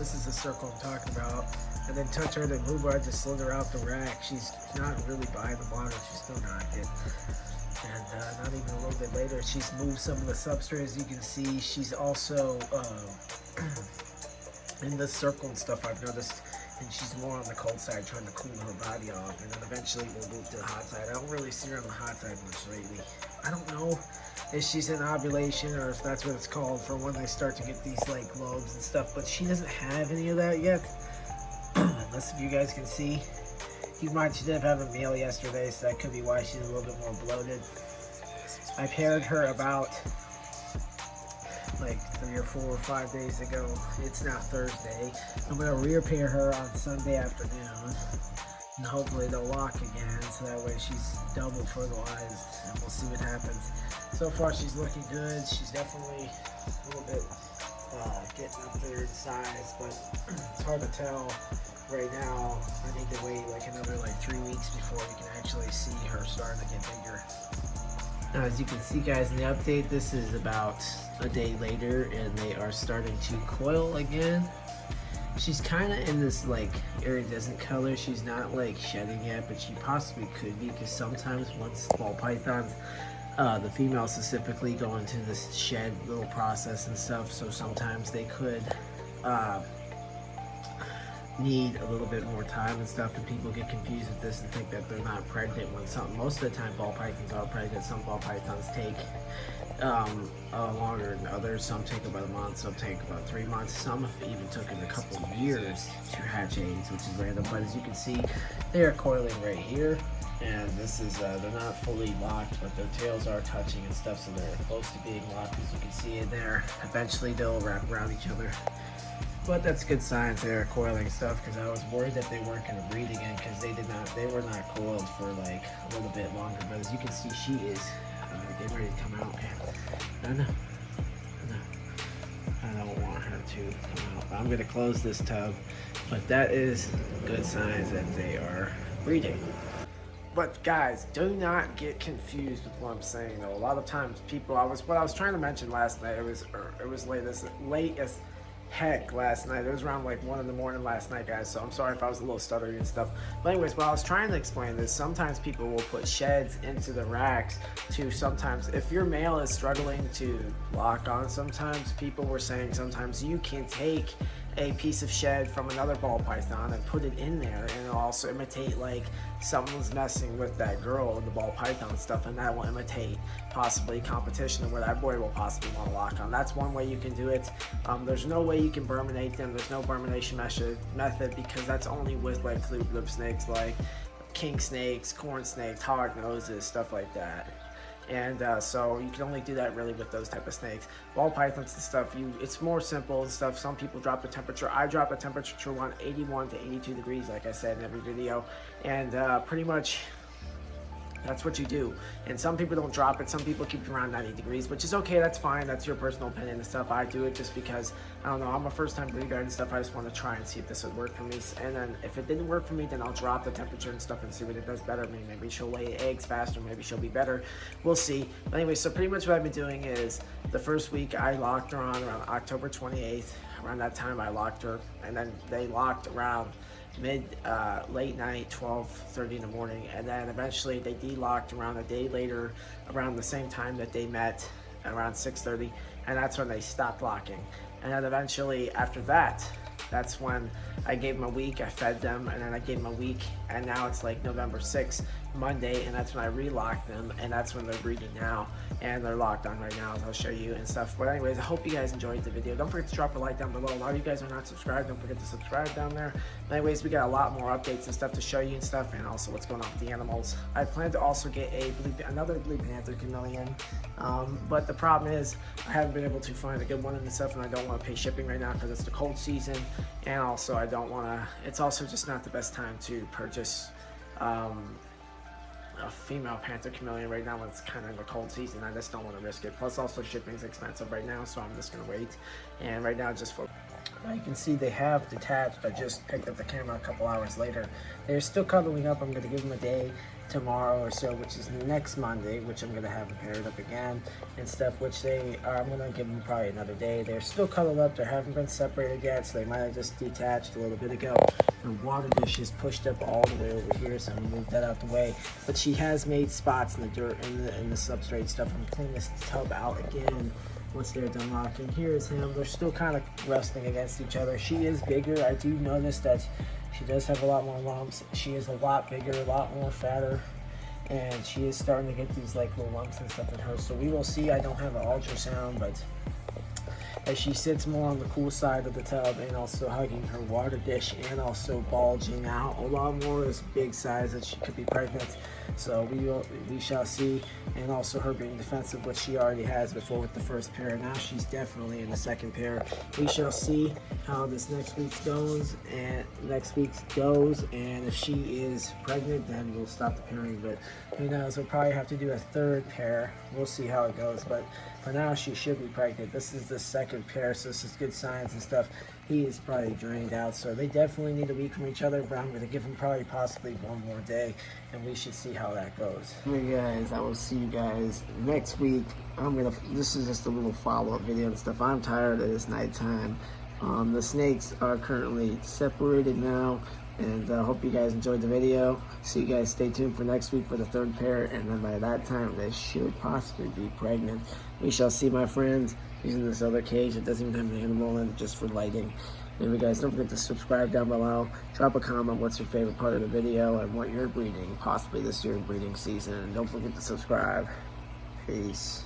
This is the circle I'm talking about. And then touch her, then move her, I just slid her out the rack. She's not really by the water, she's still not it. And not even a little bit later, she's moved some of the substrate, as you can see. She's also in the circle and stuff, I've noticed. And she's more on the cold side, trying to cool her body off. And then eventually we'll move to the hot side. I don't really see her on the hot side much lately. I don't know if she's in ovulation or if that's what it's called for when they start to get these like lobes and stuff. But she doesn't have any of that yet. Unless if you guys can see. Keep in mind she did have a meal yesterday, so that could be why she's a little bit more bloated. I paired her about like 3 or 4 or 5 days ago. It's now Thursday. I'm gonna repair her on Sunday afternoon, and hopefully they'll lock again, so that way she's double fertilized, and we'll see what happens. So far she's looking good. She's definitely a little bit getting up there in size, but it's hard to tell right now. I need to wait like another 3 weeks before we can actually see her starting to get bigger. Now, as you can see, guys, in the update, this is about a day later, and they are starting to coil again. She's kind of in this iridescent color. She's not shedding yet, but she possibly could be, because sometimes once ball pythons, the females specifically, go into this shed little process and stuff, so sometimes they could need a little bit more time and stuff, and people get confused with this and think that they're not pregnant when most of the time ball pythons are pregnant. Some ball pythons take longer than others. Some take about a month, some take about 3 months, some have even taken a couple of years to hatch eggs, which is random. But as you can see, they are coiling right here, and this is they're not fully locked, but their tails are touching and stuff, so they're close to being locked, as you can see in there. Eventually they'll wrap around each other. But that's good signs they're coiling stuff, because I was worried that they weren't going to breed again, because they were not coiled for a little bit longer. But as you can see, she is getting ready to come out. And I don't want her to come out. I'm going to close this tub, but that is good signs that they are breeding. But guys, do not get confused with what I'm saying though. A lot of times people, what I was trying to mention last night, it was late as heck last night. It was around 1 in the morning last night, guys, so I'm sorry if I was a little stuttery and stuff. But anyways, what I was trying to explain is sometimes people will put sheds into the racks to sometimes, if your male is struggling to lock on, sometimes people were saying sometimes you can take a piece of shed from another ball python and put it in there, and it'll also imitate someone's messing with that girl in the ball python stuff, and that will imitate possibly competition where that boy will possibly want to lock on. That's one way you can do it. There's no way you can burminate them. There's no burmination method, because that's only with flute lip snakes, like king snakes, corn snakes, hard noses, stuff like that. And so you can only do that really with those type of snakes. Ball pythons and stuff, it's more simple and stuff. Some people drop the temperature. I drop the temperature to around 81 to 82 degrees, like I said in every video. And pretty much that's what you do. And some people don't drop it. Some people keep it around 90 degrees, which is okay. That's fine. That's your personal opinion and stuff. I do it just because, I don't know, I'm a first-time breeder and stuff. I just want to try and see if this would work for me. And then if it didn't work for me, then I'll drop the temperature and stuff and see what it does better. I mean, maybe she'll lay eggs faster. Maybe she'll be better. We'll see. But anyway, so pretty much what I've been doing is the first week I locked her on around October 28th. Around that time I locked her, and then they locked around late night, 12:30 in the morning, and then eventually they delocked around a day later, around the same time that they met, around 6:30, and that's when they stopped locking. And then eventually after that, that's when I gave them a week, I fed them, and then I gave them a week, and now it's November 6th, Monday, and that's when I relocked them, and that's when they're breeding now, and they're locked on right now, as I'll show you and stuff. But anyways, I hope you guys enjoyed the video. Don't forget to drop a like down below. A lot of you guys are not subscribed. Don't forget to subscribe down there. But anyways, we got a lot more updates and stuff to show you and stuff, and also what's going on with the animals. I plan to also get another blue panther chameleon, but the problem is I haven't been able to find a good one and stuff, and I don't want to pay shipping right now because it's the cold season, and also I don't want to, it's also just not the best time to purchase a female panther chameleon right now when it's kind of the cold season. I just don't want to risk it. Plus also shipping's expensive right now, so I'm just going to wait. And right now just for, now you can see they have detached. I just picked up the camera a couple hours later. They're still cuddling up. I'm going to give them a day tomorrow or so, which is next Monday, which I'm gonna have them paired up again and stuff, which they are, I'm gonna give them probably another day. They're still cuddled up, they haven't been separated yet, so they might have just detached a little bit ago. The water dish is pushed up all the way over here, so I'm gonna move that out the way. But she has made spots in the dirt and the substrate stuff. I'm gonna clean this tub out again once they're done locking. Here's him. They're still kind of wrestling against each other. She is bigger. I do notice that she does have a lot more lumps. She is a lot bigger, a lot more fatter, and she is starting to get these like little lumps and stuff in her. So we will see. I don't have an ultrasound, but as she sits more on the cool side of the tub and also hugging her water dish and also bulging out a lot more, is big size that she could be pregnant. So we shall see. And also her being defensive, which she already has before with the first pair. Now she's definitely in the second pair. We shall see how this next week goes, and if she is pregnant, then we'll stop the pairing. But who knows, we'll probably have to do a third pair. We'll see how it goes, but for now she should be pregnant. This is the second pair, so this is good signs and stuff. He is probably drained out, so they definitely need a week from each other, but I'm going to give them probably possibly one more day, and we should see how that goes. Hey guys, I will see you guys next week. This is just a little follow-up video and stuff. I'm tired of this nighttime. The snakes are currently separated now, and I hope you guys enjoyed the video. So you guys stay tuned for next week for the third pair, and then by that time they should possibly be pregnant. We shall see, my friends. Using this other cage, it doesn't even have an animal in it, just for lighting. Anyway guys, don't forget to subscribe down below. Drop a comment what's your favorite part of the video and what you're breeding, possibly this year breeding season. And don't forget to subscribe. Peace.